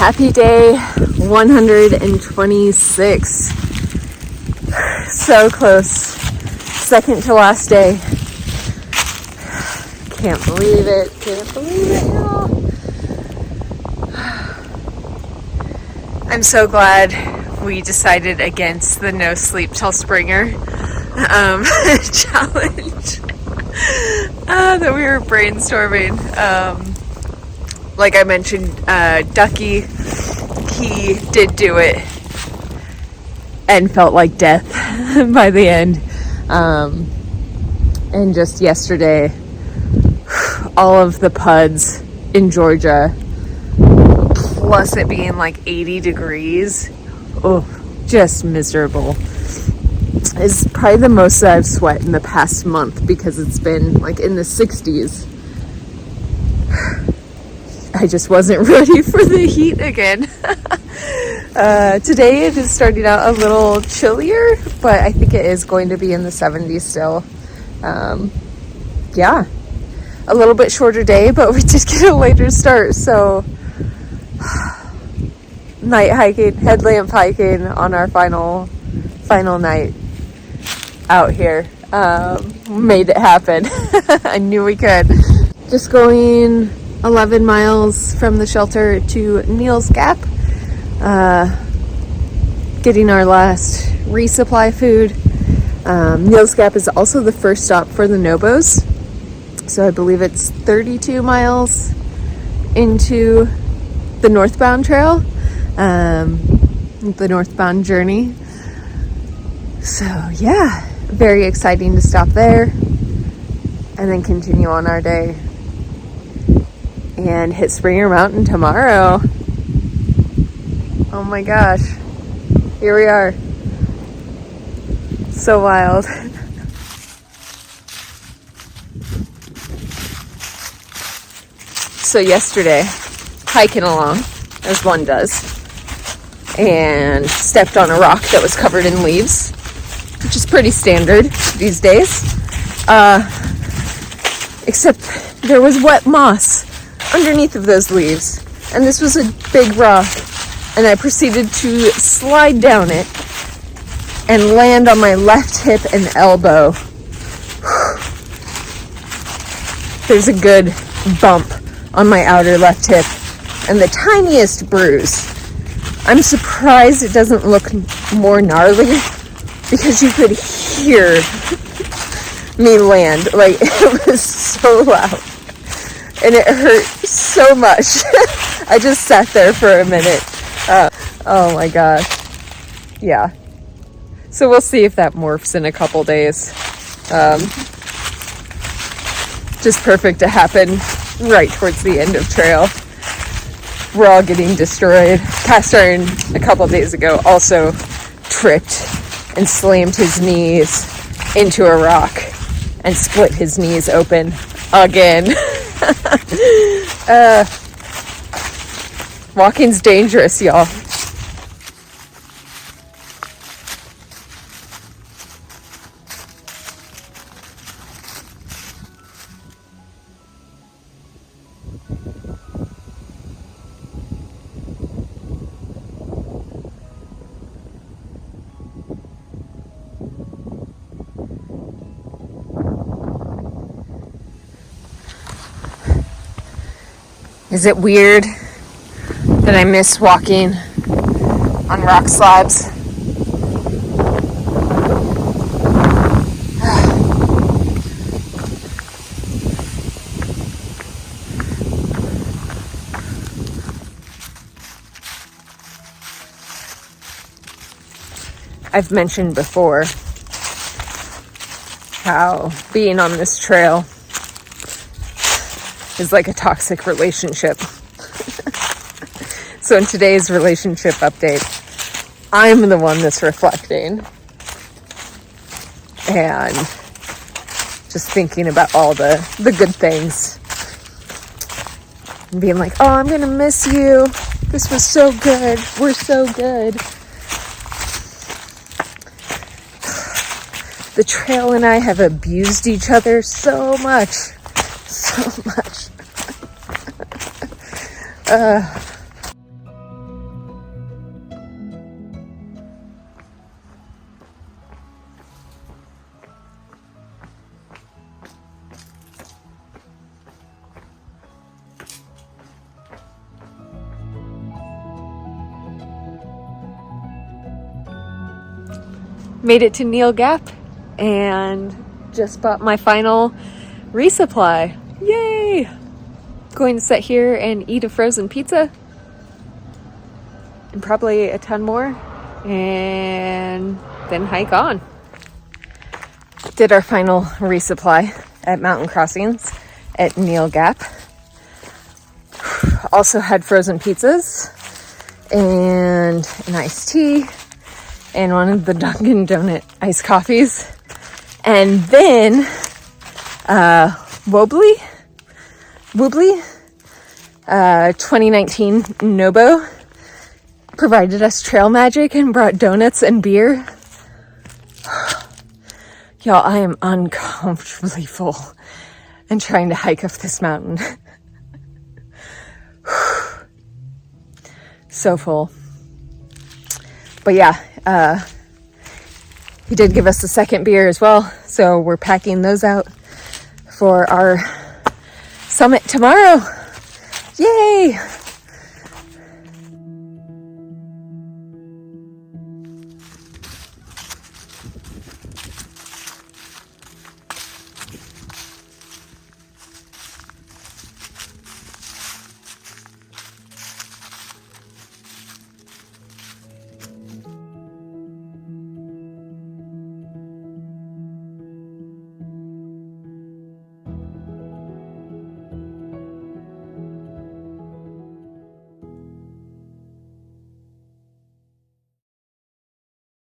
Happy day 126. So close. Second to last day. Can't believe it. Can't believe it, y'all. I'm so glad we decided against the no sleep till Springer challenge that we were brainstorming. Like I mentioned, Ducky, he did do it and felt like death by the end. And just yesterday, all of the PUDs in Georgia, plus it being like 80 degrees, just miserable. It's probably the most that I've sweat in the past month because it's been like in the 60s. I just wasn't ready for the heat again. Today it is starting out a little chillier, but I think it is going to be in the 70s still. Yeah, a little bit shorter day, but we did get a later start, so night hiking, headlamp hiking on our final night out here. Made it happen. I knew we could. Just going 11 miles from the shelter to Neel's Gap, getting our last resupply food. Neel's Gap is also the first stop for the Nobos, so I believe it's 32 miles into the northbound trail, the northbound journey. So yeah, very exciting to stop there and then continue on our day and hit Springer Mountain tomorrow. Oh my gosh, here we are. So wild. So yesterday, hiking along, as one does, and stepped on a rock that was covered in leaves, which is pretty standard these days. Except there was wet moss underneath of those leaves, and this was a big rock, and I proceeded to slide down it and land on my left hip and elbow. There's a good bump on my outer left hip and the tiniest bruise. I'm surprised it doesn't look more gnarly because you could hear me land. Like, it was so loud and it hurt so much. I just sat there for a minute. Oh my gosh. Yeah. So we'll see if that morphs in a couple days. Just perfect to happen right towards the end of trail. We're all getting destroyed. Cast Iron a couple days ago also tripped and slammed his knees into a rock and split his knees open again. Walking's dangerous, y'all. Is it weird that I miss walking on rock slabs? I've mentioned before how being on this trail is like a toxic relationship. So in today's relationship update, I'm the one that's reflecting and just thinking about all the good things and being like, oh, I'm gonna miss you. This was so good. We're so good. The trail and I have abused each other so much. So much. Made it to Neel Gap and just bought my final resupply. Yay! Going to sit here and eat a frozen pizza and probably a ton more and then hike on. Did our final resupply at Mountain Crossings at Neel Gap. Also had frozen pizzas and an iced tea and one of the Dunkin' Donut iced coffees. And then Wobbly 2019 SOBO provided us trail magic and brought donuts and beer. Y'all, I am uncomfortably full and trying to hike up this mountain. So full. But yeah, he did give us a second beer as well, so we're packing those out for our summit tomorrow. Yay!